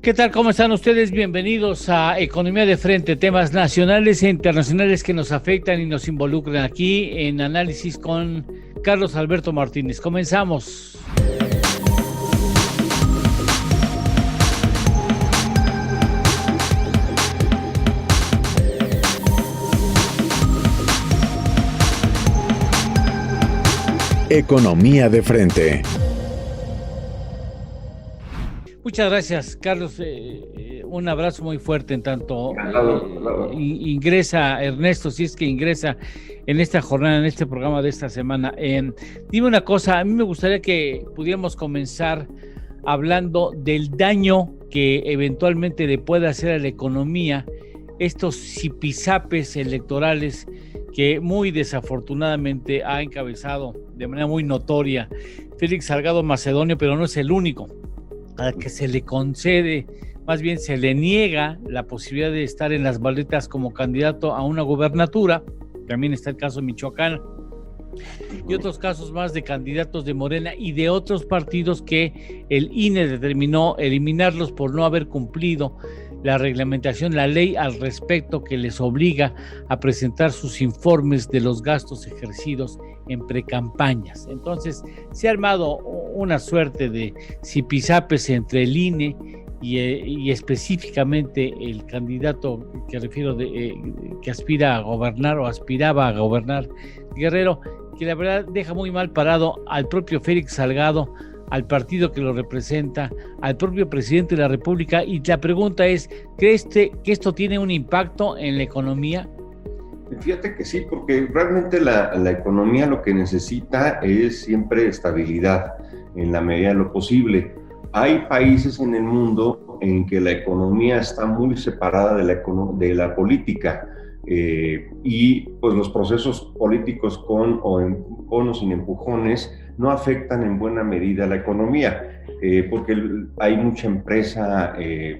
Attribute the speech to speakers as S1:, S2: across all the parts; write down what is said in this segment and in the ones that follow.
S1: ¿Qué tal? ¿Cómo están ustedes? Bienvenidos a Economía de Frente, temas nacionales e internacionales que nos afectan y nos involucran aquí en Análisis con Carlos Alberto Martínez. Comenzamos.
S2: Economía de Frente.
S1: Muchas gracias, Carlos. Un abrazo muy fuerte en tanto ingresa Ernesto, si es que ingresa en esta jornada, en este programa de esta semana. Dime una cosa, a mí me gustaría que pudiéramos comenzar hablando del daño que eventualmente le puede hacer a la economía estos zipizapes electorales que muy desafortunadamente ha encabezado de manera muy notoria Félix Salgado Macedonio, pero no es el único al que se le concede, más bien se le niega la posibilidad de estar en las baletas como candidato a una gubernatura. También está el caso de Michoacán y otros casos más de candidatos de Morena y de otros partidos que el INE determinó eliminarlos por no haber cumplido la reglamentación, la ley al respecto que les obliga a presentar sus informes de los gastos ejercidos en precampañas. Entonces se ha armado una suerte de zipizapes entre el INE y específicamente el candidato que refiero que aspira a gobernar o aspiraba a gobernar, Guerrero, que la verdad deja muy mal parado al propio Félix Salgado, al partido que lo representa, al propio presidente de la República. Y la pregunta es, ¿crees que esto tiene un impacto en la economía?
S3: Fíjate que sí, porque realmente la economía lo que necesita es siempre estabilidad en la medida de lo posible. Hay países en el mundo en que la economía está muy separada de la política y pues los procesos políticos con o sin empujones no afectan en buena medida a la economía, porque hay mucha empresa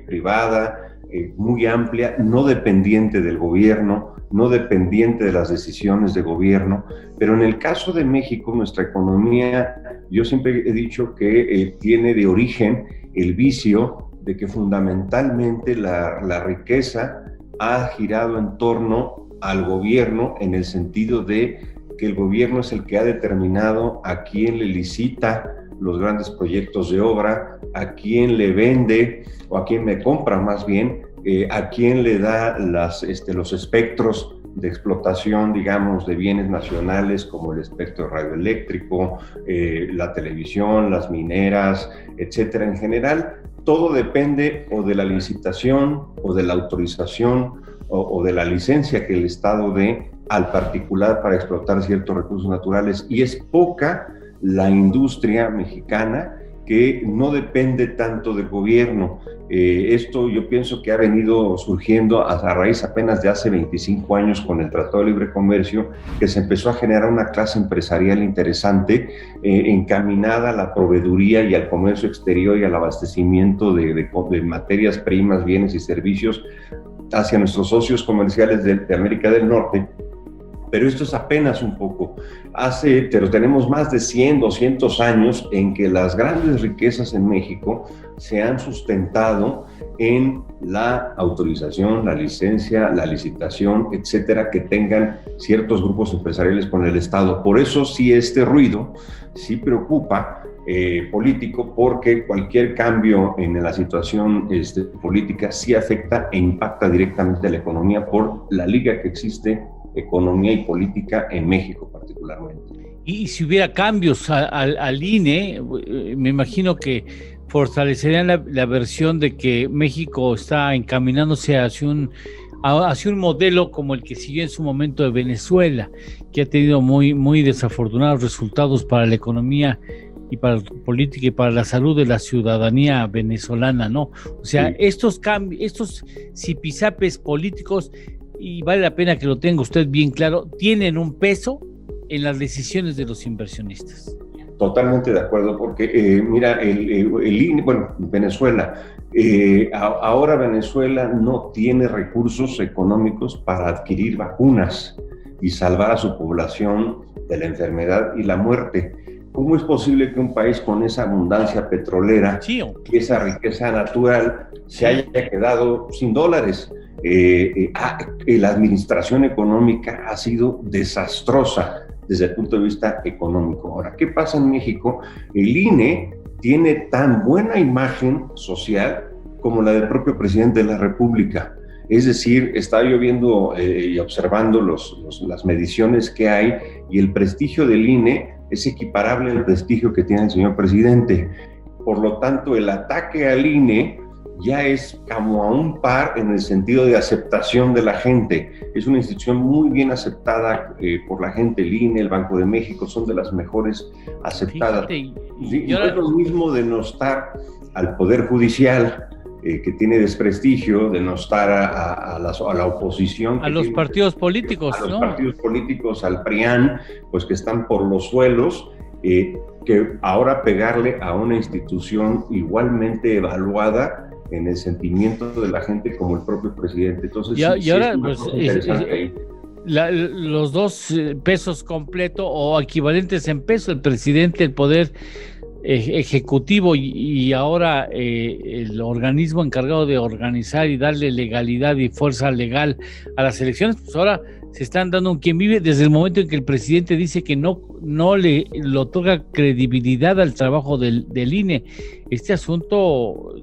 S3: privada muy amplia, no dependiente del gobierno, no dependiente de las decisiones de gobierno, pero en el caso de México, nuestra economía, yo siempre he dicho que tiene de origen el vicio de que fundamentalmente la riqueza ha girado en torno al gobierno, en el sentido de que el gobierno es el que ha determinado a quién le licita los grandes proyectos de obra, a quién le vende o a quién me compra más bien, a quién le da los espectros de explotación, digamos, de bienes nacionales como el espectro radioeléctrico, la televisión, las mineras, etcétera. En general, todo depende o de la licitación o de la autorización o de la licencia que el Estado dé al particular para explotar ciertos recursos naturales, y es poca la industria mexicana que no depende tanto del gobierno. Esto yo pienso que ha venido surgiendo a raíz apenas de hace 25 años con el Tratado de Libre Comercio, que se empezó a generar una clase empresarial interesante, encaminada a la proveeduría y al comercio exterior y al abastecimiento de materias primas, bienes y servicios hacia nuestros socios comerciales de América del Norte. Pero esto es apenas un poco. Pero tenemos más de 100, 200 años en que las grandes riquezas en México se han sustentado en la autorización, la licencia, la licitación, etcétera, que tengan ciertos grupos empresariales con el Estado. Por eso sí este ruido sí preocupa político, porque cualquier cambio en la situación política sí afecta e impacta directamente a la economía por la liga que existe economía y política en México particularmente.
S1: Y si hubiera cambios al INE, me imagino que fortalecerían la versión de que México está encaminándose hacia un modelo como el que siguió en su momento de Venezuela, que ha tenido muy, muy desafortunados resultados para la economía y para la política y para la salud de la ciudadanía venezolana, ¿no? O sea, sí, estos zipizapes políticos, y vale la pena que lo tenga usted bien claro, tienen un peso en las decisiones de los inversionistas.
S3: Totalmente de acuerdo, porque mira, el INE, bueno, Venezuela, ahora Venezuela no tiene recursos económicos para adquirir vacunas y salvar a su población de la enfermedad y la muerte. ¿cómo es posible que un país con esa abundancia petrolera y esa riqueza natural se haya quedado sin dólares? La administración económica ha sido desastrosa desde el punto de vista económico. Ahora, ¿qué pasa en México? El INE tiene tan buena imagen social como la del propio presidente de la República. Es decir, estaba yo viendo y observando las mediciones que hay, y el prestigio del INE es equiparable al prestigio que tiene el señor presidente. Por lo tanto, el ataque al INE ya es como a un par en el sentido de aceptación de la gente. Es una institución muy bien aceptada por la gente. El INE, el Banco de México son de las mejores aceptadas. Fíjate, no es lo mismo denostar al Poder Judicial, que tiene desprestigio, denostar a la oposición.
S1: A los partidos políticos,
S3: a los partidos políticos, al PRIAN, pues que están por los suelos, que ahora pegarle a una institución igualmente evaluada en el sentimiento de la gente como el propio presidente. Entonces,
S1: y ahora, pues, los dos pesos completo o equivalentes en peso, el presidente, el poder ejecutivo y ahora el organismo encargado de organizar y darle legalidad y fuerza legal a las elecciones, pues ahora se están dando un quien vive desde el momento en que el presidente dice que no le otorga credibilidad al trabajo del INE. Este asunto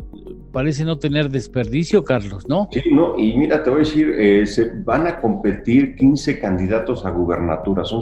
S1: parece no tener desperdicio, Carlos, ¿no?
S3: Sí, no, y mira, te voy a decir, se van a competir 15 candidatos a gubernatura, son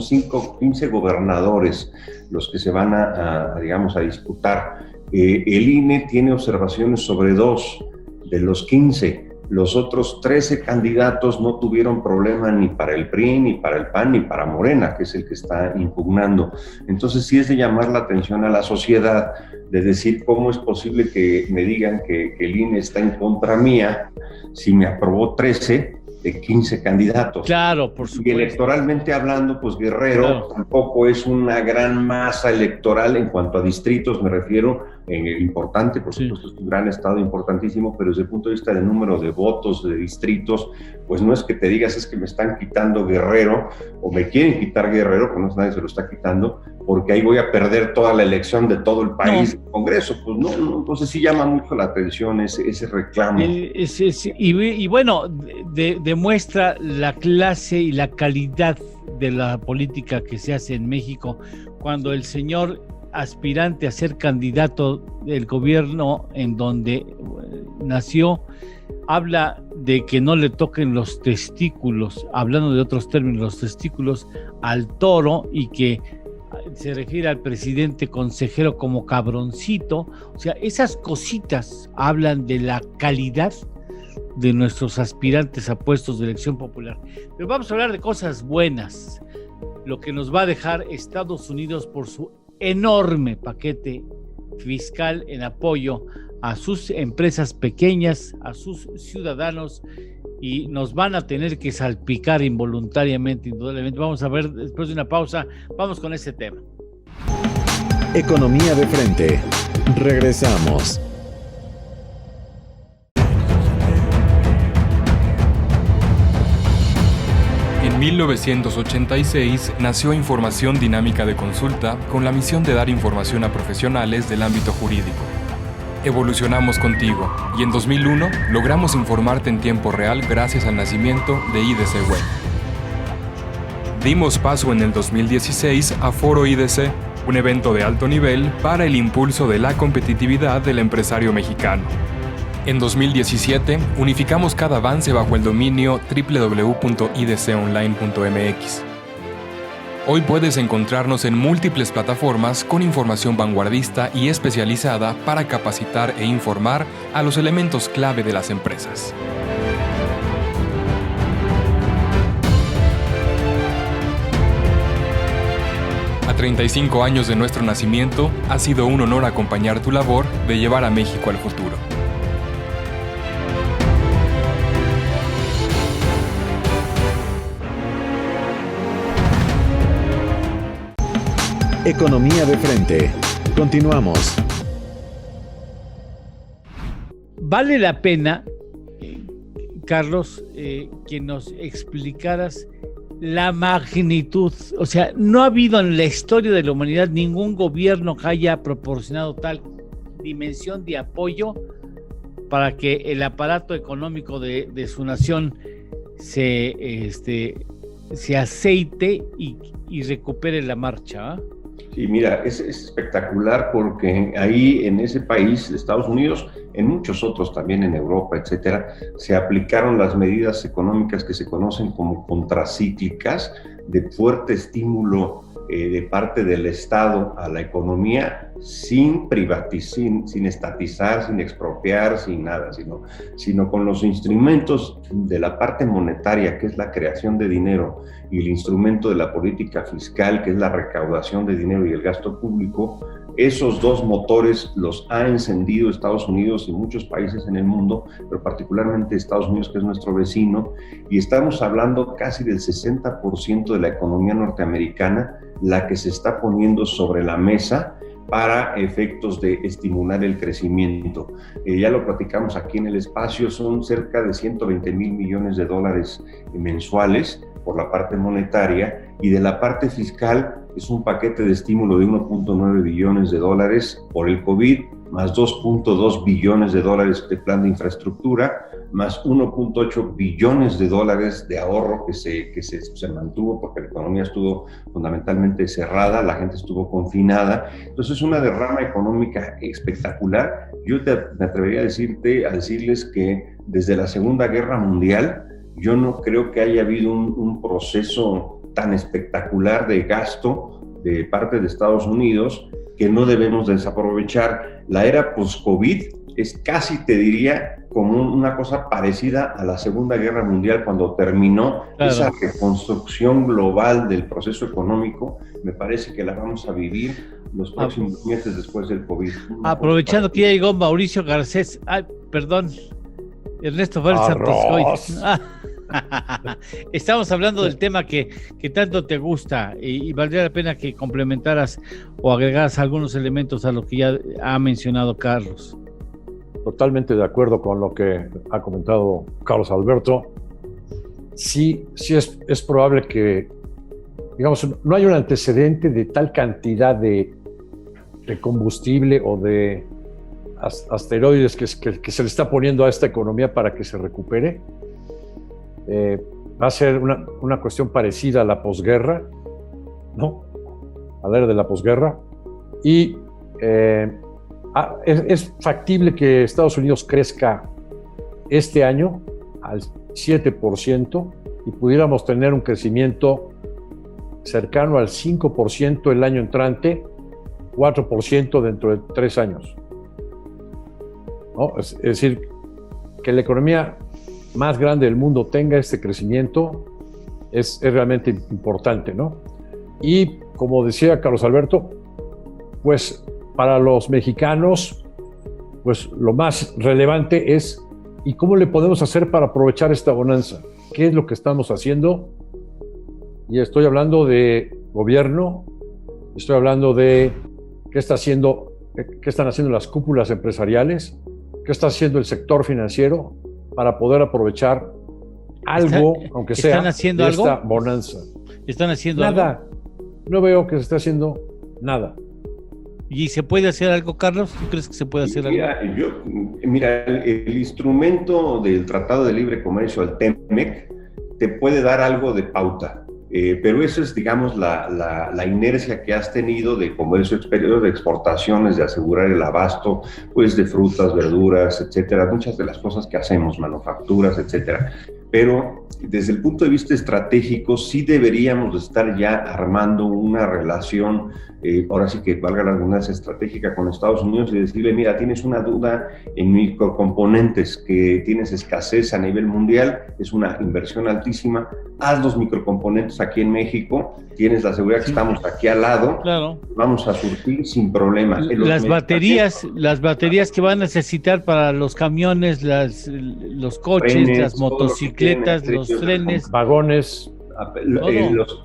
S3: 15 gobernadores los que se van a disputar. El INE tiene observaciones sobre 2 de los 15. Los otros 13 candidatos no tuvieron problema ni para el PRI, ni para el PAN, ni para Morena, que es el que está impugnando. Entonces sí es de llamar la atención a la sociedad, de decir cómo es posible que me digan que el INE está en contra mía si me aprobó 13 de 15 candidatos.
S1: Claro, por supuesto.
S3: Y electoralmente hablando, pues Guerrero tampoco es una gran masa electoral en cuanto a distritos, me refiero, importante, por supuesto es un gran estado importantísimo, pero desde el punto de vista del número de votos, de distritos, pues no es que te digas es que me están quitando Guerrero, o me quieren quitar Guerrero, porque no, nadie se lo está quitando, porque ahí voy a perder toda la elección de todo el país, el Congreso, pues no, entonces sí llama mucho la atención ese reclamo.
S1: Y bueno, demuestra la clase y la calidad de la política que se hace en México cuando el señor aspirante a ser candidato del gobierno en donde nació habla de que no le toquen los testículos, hablando de otros términos, los testículos al toro, y que se refiere al presidente consejero como cabroncito. O sea, esas cositas hablan de la calidad de nuestros aspirantes a puestos de elección popular. Pero vamos a hablar de cosas buenas, lo que nos va a dejar Estados Unidos por su enorme paquete fiscal en apoyo a sus empresas pequeñas, a sus ciudadanos, y nos van a tener que salpicar involuntariamente, indudablemente. Vamos a ver después de una pausa, vamos con ese tema.
S2: Economía de frente. Regresamos.
S4: En 1986 nació Información Dinámica de Consulta con la misión de dar información a profesionales del ámbito jurídico. Evolucionamos contigo y en 2001 logramos informarte en tiempo real gracias al nacimiento de IDC Web. Dimos paso en el 2016 a Foro IDC, un evento de alto nivel para el impulso de la competitividad del empresario mexicano. En 2017, unificamos cada avance bajo el dominio www.idconline.mx. Hoy puedes encontrarnos en múltiples plataformas con información vanguardista y especializada para capacitar e informar a los elementos clave de las empresas. A 35 años de nuestro nacimiento, ha sido un honor acompañar tu labor de llevar a México al futuro.
S2: Economía de frente. Continuamos.
S1: Vale la pena, Carlos, que nos explicaras la magnitud, o sea, no ha habido en la historia de la humanidad ningún gobierno que haya proporcionado tal dimensión de apoyo para que el aparato económico de su nación se aceite y recupere la marcha.
S3: Sí, mira, es espectacular porque ahí en ese país, Estados Unidos, en muchos otros también en Europa, etcétera, se aplicaron las medidas económicas que se conocen como contracíclicas, de fuerte estímulo de parte del Estado a la economía, sin privatizar, sin estatizar, sin expropiar, sin nada, sino con los instrumentos de la parte monetaria, que es la creación de dinero, y el instrumento de la política fiscal, que es la recaudación de dinero y el gasto público. Esos dos motores los ha encendido Estados Unidos y muchos países en el mundo, pero particularmente Estados Unidos, que es nuestro vecino, y estamos hablando casi del 60% de la economía norteamericana, la que se está poniendo sobre la mesa para efectos de estimular el crecimiento. Ya lo platicamos aquí en el espacio, son cerca de 120,000 millones de dólares mensuales por la parte monetaria, y de la parte fiscal es un paquete de estímulo de 1.9 billones de dólares por el COVID, más 2.2 billones de dólares de plan de infraestructura, más 1.8 billones de dólares de ahorro que se mantuvo porque la economía estuvo fundamentalmente cerrada, la gente estuvo confinada. Entonces es una derrama económica espectacular. Yo me atrevería a decirles que desde la Segunda Guerra Mundial yo no creo que haya habido un proceso tan espectacular de gasto de parte de Estados Unidos que no debemos desaprovechar. La era post-COVID es casi, te diría, como una cosa parecida a la Segunda Guerra Mundial, cuando terminó esa reconstrucción global del proceso económico. Me parece que la vamos a vivir los próximos meses después del COVID.
S1: Aprovechando que ya llegó Mauricio Garcés, Ernesto Félix Santoscoy. Estamos hablando del tema que tanto te gusta y valdría la pena que complementaras o agregaras algunos elementos a lo que ya ha mencionado Carlos.
S5: Totalmente de acuerdo con lo que ha comentado Carlos Alberto. Sí es probable que, digamos, no hay un antecedente de tal cantidad de combustible o de asteroides que se le está poniendo a esta economía para que se recupere. Va a ser una cuestión parecida a la posguerra, ¿no? A la era de la posguerra. Y es factible que Estados Unidos crezca este año al 7% y pudiéramos tener un crecimiento cercano al 5% el año entrante, 4% dentro de 3 años, ¿no? Es decir, que la economía más grande del mundo tenga este crecimiento es realmente importante, ¿no? Y como decía Carlos Alberto, pues para los mexicanos, pues lo más relevante es ¿y cómo le podemos hacer para aprovechar esta bonanza? ¿Qué es lo que estamos haciendo? Y estoy hablando de gobierno, estoy hablando de qué están haciendo las cúpulas empresariales, qué está haciendo el sector financiero para poder aprovechar algo, aunque sea de esta bonanza.
S1: ¿Están haciendo
S5: nada?
S1: Algo?
S5: No veo que se esté haciendo nada.
S1: ¿Y se puede hacer algo, Carlos? ¿Tú crees que se puede hacer algo?
S3: Mira, el instrumento del Tratado de Libre Comercio, el TEMEC, te puede dar algo de pauta, pero eso es, digamos, la inercia que has tenido de comercio exterior, de exportaciones, de asegurar el abasto, pues de frutas, verduras, etcétera, muchas de las cosas que hacemos, manufacturas, etcétera. Pero desde el punto de vista estratégico, sí deberíamos estar ya armando una relación, ahora sí que valga la redundancia, estratégica con Estados Unidos y decirle, mira, tienes una duda en microcomponentes, que tienes escasez a nivel mundial, es una inversión altísima, haz los microcomponentes aquí en México, tienes la seguridad que estamos aquí al lado,
S1: claro,
S3: vamos a surtir sin problema.
S1: Las baterías que van a necesitar para los camiones, los coches, trenes, las motocicletas, los trenes,
S5: vagones,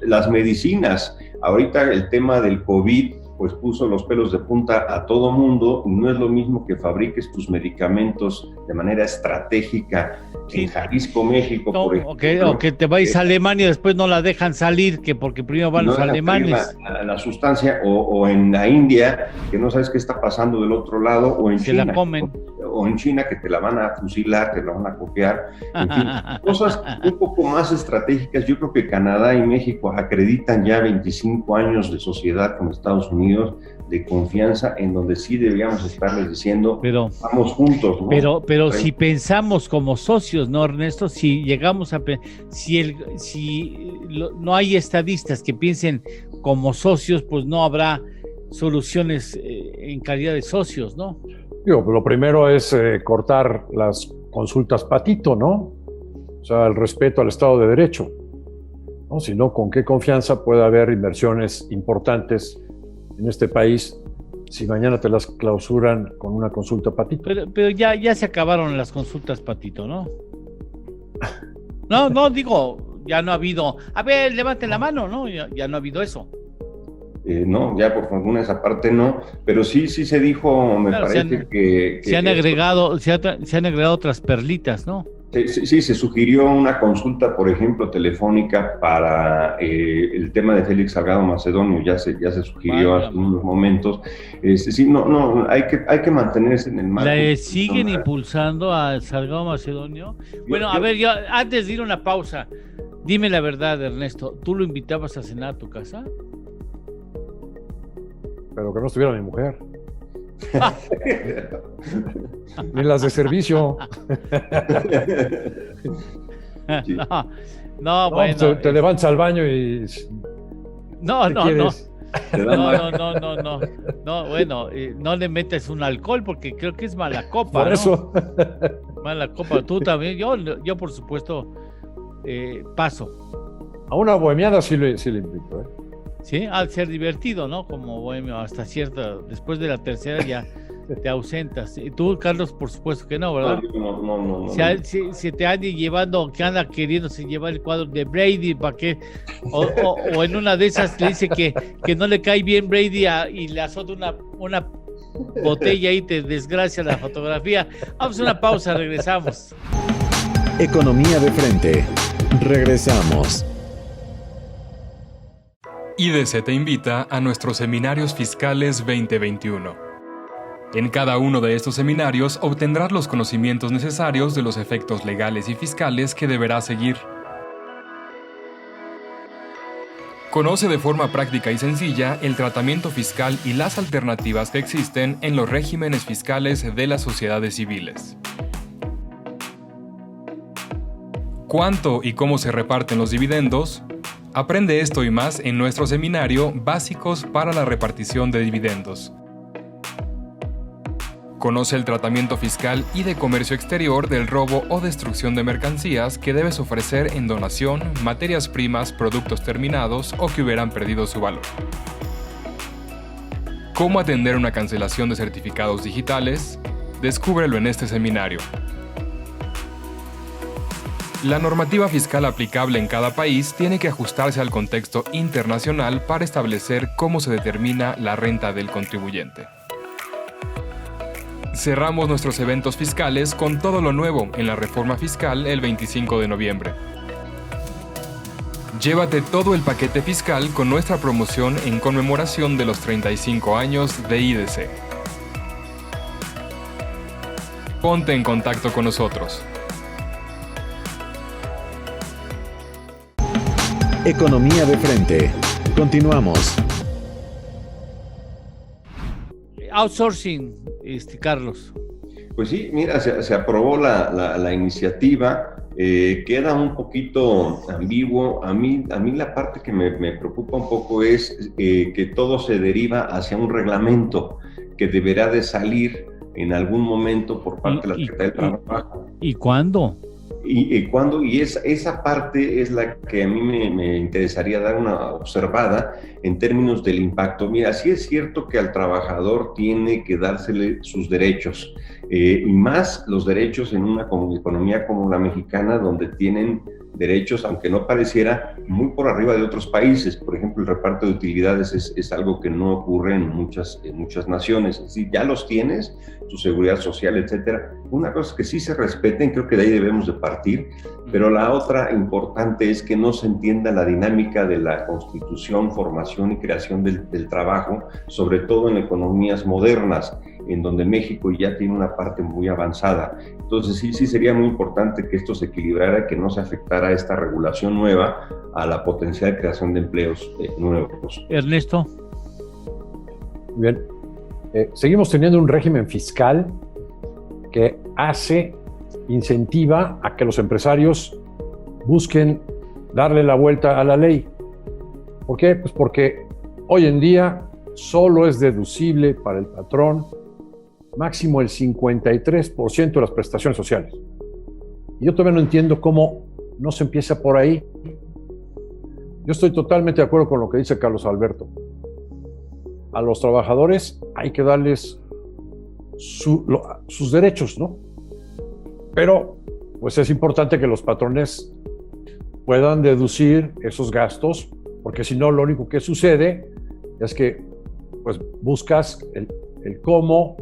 S3: las medicinas. Ahorita el tema del COVID pues puso los pelos de punta a todo mundo. No es lo mismo que fabriques tus medicamentos de manera estratégica en Jalisco, México,
S1: no,
S3: por ejemplo.
S1: O que te vayas a Alemania y después no la dejan salir, que porque primero van los alemanes.
S3: La sustancia, o en la India, que no sabes qué está pasando del otro lado, o en China.
S1: La comen.
S3: O en China, que te la van a fusilar, te la van a copiar. En fin, cosas un poco más estratégicas. Yo creo que Canadá y México acreditan ya 25 años de sociedad con Estados Unidos, de confianza, en donde sí deberíamos estarles diciendo, vamos juntos, ¿no?
S1: Pero si pensamos como socios, ¿no, Ernesto? Si llegamos a... no hay estadistas que piensen como socios, pues no habrá soluciones en calidad de socios, ¿no?
S5: Lo primero es cortar las consultas patito, ¿no? O sea, el respeto al Estado de Derecho, ¿no? Si no, ¿con qué confianza puede haber inversiones importantes en este país si mañana te las clausuran con una consulta patito?
S1: Pero ya se acabaron las consultas patito, ¿no? No, digo, ya no ha habido... A ver, levanten la mano, ¿no? Ya no ha habido eso.
S3: No, ya por fortuna esa parte no, pero sí se dijo, me parece que
S1: se han agregado otras perlitas, ¿no?
S3: Sí, se sugirió una consulta, por ejemplo, telefónica para el tema de Félix Salgado Macedonio, ya se sugirió hace unos momentos. Hay que mantenerse en el marco.
S1: ¿La siguen impulsando a Salgado Macedonio? Bueno, a ver, yo antes de ir a una pausa, dime la verdad, Ernesto, ¿tú lo invitabas a cenar a tu casa?
S5: Pero que no estuviera mi mujer. Ni las de servicio.
S3: Sí.
S1: No, bueno.
S5: Te levantas al baño y...
S1: No, bueno, no le metes un alcohol porque creo que es mala copa.
S5: Por eso.
S1: Mala copa. Tú también. Yo por supuesto, paso.
S5: A una bohemiada sí le invito, ¿eh?
S1: Sí, al ser divertido, ¿no? Como bohemio, hasta cierta, después de la tercera ya te ausentas. Y tú, Carlos, por supuesto que no, ¿verdad?
S3: No.
S1: Si te anda llevando, que anda queriéndose llevar el cuadro de Brady, ¿para qué? O en una de esas le dice que no le cae bien Brady y le azota una botella y te desgracia la fotografía. Vamos a una pausa, regresamos.
S2: Economía de frente. Regresamos.
S4: IDC te invita a nuestros seminarios fiscales 2021. En cada uno de estos seminarios obtendrás los conocimientos necesarios de los efectos legales y fiscales que deberás seguir. Conoce de forma práctica y sencilla el tratamiento fiscal y las alternativas que existen en los regímenes fiscales de las sociedades civiles. ¿Cuánto y cómo se reparten los dividendos? Aprende esto y más en nuestro seminario Básicos para la repartición de dividendos. Conoce el tratamiento fiscal y de comercio exterior del robo o destrucción de mercancías que debes ofrecer en donación, materias primas, productos terminados o que hubieran perdido su valor. ¿Cómo atender una cancelación de certificados digitales? Descúbrelo en este seminario. La normativa fiscal aplicable en cada país tiene que ajustarse al contexto internacional para establecer cómo se determina la renta del contribuyente. Cerramos nuestros eventos fiscales con todo lo nuevo en la reforma fiscal el 25 de noviembre. Llévate todo el paquete fiscal con nuestra promoción en conmemoración de los 35 años de IDC. Ponte en contacto con nosotros.
S2: Economía de frente. Continuamos.
S1: Outsourcing, Carlos.
S3: Pues sí, mira, se aprobó la iniciativa, queda un poquito ambiguo. A mí la parte que me preocupa un poco es que todo se deriva hacia un reglamento que deberá de salir en algún momento por parte de la Secretaría del Trabajo.
S1: ¿Y cuándo?
S3: Y esa parte es la que a mí me interesaría dar una observada en términos del impacto. Mira, sí es cierto que al trabajador tiene que dársele sus derechos y más los derechos en una economía como la mexicana, donde tienen derechos, aunque no pareciera, muy por arriba de otros países. Por ejemplo, el reparto de utilidades es algo que no ocurre en muchas naciones. Es decir, ya los tienes, tu seguridad social, etcétera. Una cosa es que sí se respeten, creo que de ahí debemos de partir, pero la otra importante es que no se entienda la dinámica de la constitución, formación y creación del trabajo, sobre todo en economías modernas, en donde México ya tiene una parte muy avanzada. Entonces sí sería muy importante que esto se equilibrara, que no se afectara esta regulación nueva a la potencial creación de empleos nuevos.
S1: Ernesto.
S5: Bien. Seguimos teniendo un régimen fiscal que incentiva a que los empresarios busquen darle la vuelta a la ley. ¿Por qué? Pues porque hoy en día solo es deducible para el patrón máximo el 53% de las prestaciones sociales. Y yo todavía no entiendo cómo no se empieza por ahí. Yo estoy totalmente de acuerdo con lo que dice Carlos Alberto. A los trabajadores hay que darles sus derechos, ¿no? Pero pues es importante que los patrones puedan deducir esos gastos, porque si no, lo único que sucede es que pues buscas el cómo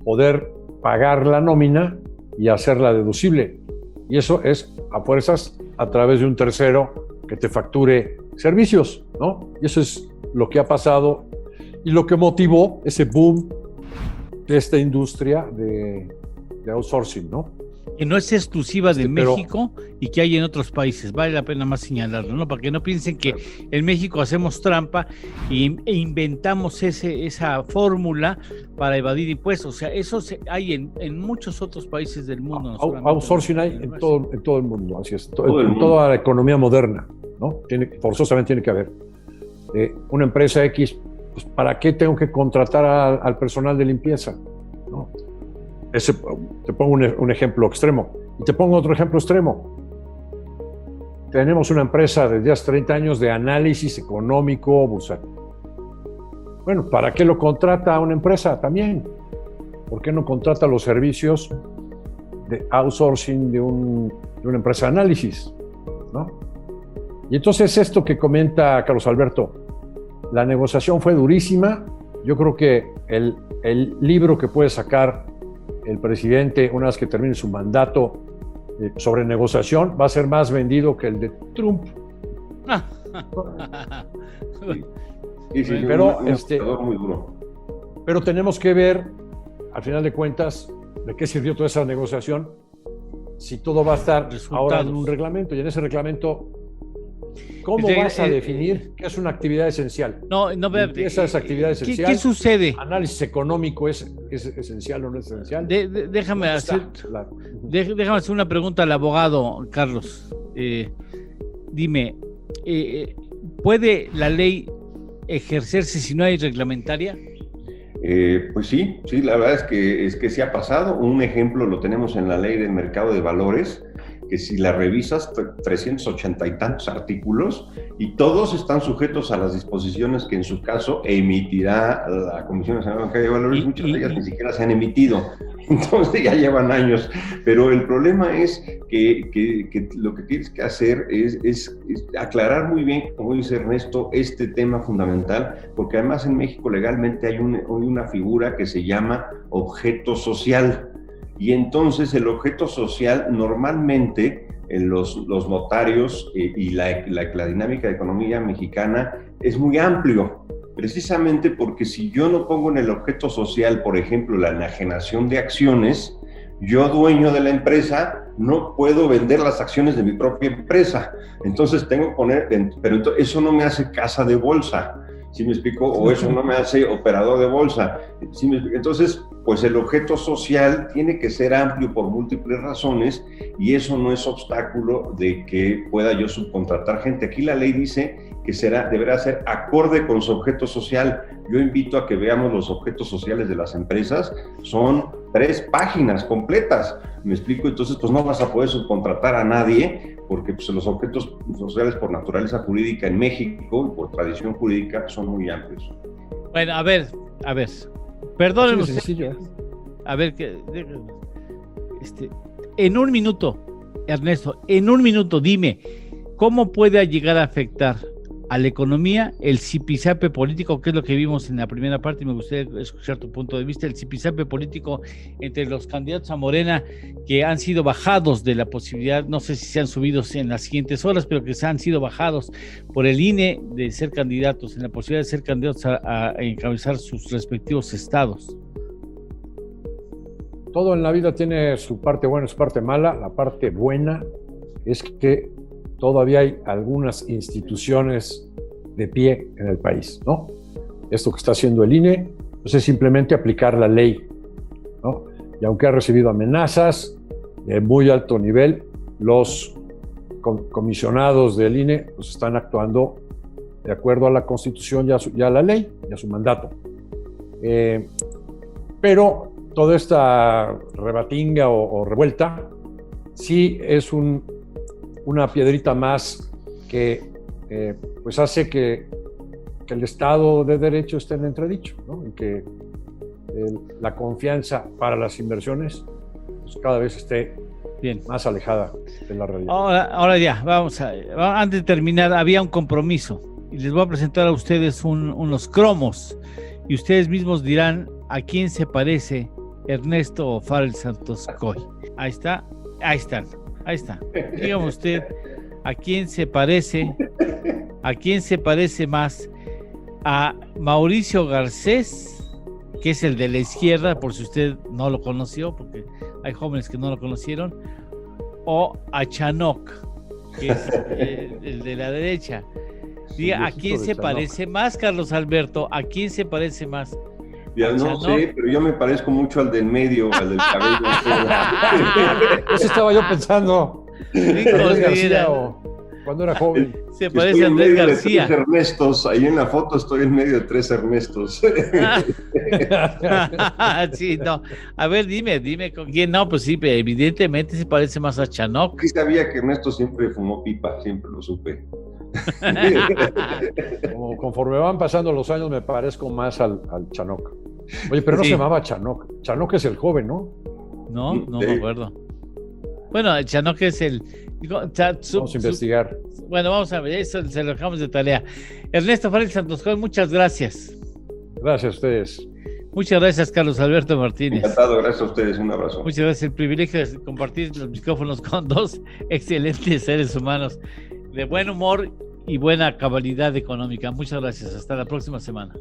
S5: poder pagar la nómina y hacerla deducible. Y eso es a fuerzas a través de un tercero que te facture servicios, ¿no? Y eso es lo que ha pasado y lo que motivó ese boom de esta industria de outsourcing, ¿no?
S1: Que no es exclusiva de México y que hay en otros países. Vale la pena más señalarlo, ¿no? Para que no piensen que en México hacemos trampa e inventamos esa fórmula para evadir impuestos. O sea, eso hay en muchos otros países del mundo. No
S5: outsourcing hay en todo el mundo, así es. En toda la economía moderna, ¿no? Forzosamente tiene que haber. Una empresa X, pues, ¿para qué tengo que contratar al personal de limpieza? ¿No? Te pongo un ejemplo extremo. Y te pongo otro ejemplo extremo. Tenemos una empresa desde hace 30 años de análisis económico bursátil. Bueno, ¿para qué lo contrata una empresa también? ¿Por qué no contrata los servicios de outsourcing de una empresa de análisis? ¿No? Y entonces esto que comenta Carlos Alberto, la negociación fue durísima. Yo creo que el libro que puede sacar el presidente, una vez que termine su mandato sobre negociación, va a ser más vendido que el de Trump.
S3: Muy duro.
S5: Pero tenemos que ver, al final de cuentas, de qué sirvió toda esa negociación, si todo va a estar ahora en un reglamento, y en ese reglamento, ¿cómo vas a definir qué es una actividad esencial? Esa es actividad esencial.
S1: ¿Qué sucede?
S5: Análisis económico es esencial o no es esencial.
S1: Déjame hacer una pregunta al abogado, Carlos. Dime, ¿puede la ley ejercerse si no hay reglamentaria?
S3: Pues sí, la verdad es que sí ha pasado. Un ejemplo lo tenemos en la Ley del Mercado de Valores, que si la revisas, 380 y tantos artículos, y todos están sujetos a las disposiciones que en su caso emitirá la Comisión Nacional de Valores. Muchas de ellas ni siquiera se han emitido, entonces ya llevan años. Pero el problema es que lo que tienes que hacer es aclarar muy bien, como dice Ernesto, este tema fundamental, porque además en México legalmente hay una figura que se llama objeto social. Y entonces el objeto social normalmente los notarios y la dinámica de economía mexicana es muy amplio, precisamente porque si yo no pongo en el objeto social, por ejemplo, la enajenación de acciones, yo, dueño de la empresa, no puedo vender las acciones de mi propia empresa. Entonces tengo que poner, pero eso no me hace casa de bolsa. ¿Sí me explico? O eso no me hace operador de bolsa. ¿Sí me explico? Entonces, pues el objeto social tiene que ser amplio por múltiples razones y eso no es obstáculo de que pueda yo subcontratar gente. Aquí la ley dice que deberá ser acorde con su objeto social. Yo invito a que veamos los objetos sociales de las empresas. Son 3 páginas completas. ¿Me explico? Entonces, pues no vas a poder subcontratar a nadie porque pues, los objetos sociales por naturaleza jurídica en México y por tradición jurídica son muy amplios.
S1: Bueno, a ver. Perdónenme. a ver, en un minuto, Ernesto, en un minuto, dime, ¿cómo puede llegar a afectar a la economía el zipizape político, que es lo que vimos en la primera parte? Y me gustaría escuchar tu punto de vista, el zipizape político entre los candidatos a Morena que han sido bajados de la posibilidad, no sé si se han subido en las siguientes horas, pero que se han sido bajados por el INE de ser candidatos, en la posibilidad de ser candidatos a encabezar sus respectivos estados.
S5: Todo en la vida tiene su parte buena y su parte mala. La parte buena es que todavía hay algunas instituciones de pie en el país, ¿no? Esto que está haciendo el INE, pues es simplemente aplicar la ley, ¿no? Y aunque ha recibido amenazas de muy alto nivel, los comisionados del INE pues están actuando de acuerdo a la Constitución y a la ley y a su mandato. Pero toda esta rebatinga o revuelta sí es una piedrita más que pues hace que el Estado de Derecho esté en entredicho, ¿no? Y que la confianza para las inversiones pues cada vez esté más alejada de la realidad.
S1: Ahora ya, antes de terminar, había un compromiso y les voy a presentar a ustedes unos cromos y ustedes mismos dirán a quién se parece Ernesto O'Farrell Santos Coy. Ahí está. Dígame usted, ¿a quién se parece más? ¿A Mauricio Garcés, que es el de la izquierda, por si usted no lo conoció, porque hay jóvenes que no lo conocieron, o a Chanoc, que es el de la derecha? Diga, ¿a quién se parece más, Carlos Alberto? ¿A quién se parece más?
S3: Ya no sé, pero yo me parezco mucho al del medio, al del cabello.
S5: Eso estaba yo pensando. Andrés García, cuando era joven.
S1: Se parece a Andrés García.
S3: Tres Ernestos, ahí en la foto estoy en medio de 3 Ernestos.
S1: Sí, no. A ver, dime con quién. No, pues sí, evidentemente se parece más a Chanoc.
S3: Sí sabía que Ernesto siempre fumó pipa, siempre lo supe.
S5: Conforme van pasando los años me parezco más al Chanoc. Oye, pero no se llamaba Chanoc. Chanoc es el joven, ¿no?
S1: No me acuerdo. Bueno, el Chanoc es el...
S5: Vamos a investigar.
S1: Bueno, vamos a ver, eso se lo dejamos de tarea. Ernesto O'Farrell Santos Coy, muchas gracias.
S5: Gracias a ustedes.
S1: Muchas gracias, Carlos Alberto Martínez.
S3: Encantado, gracias a ustedes, un abrazo.
S1: Muchas gracias, el privilegio de compartir los micrófonos con dos excelentes seres humanos de buen humor y buena cabalidad económica. Muchas gracias, hasta la próxima semana.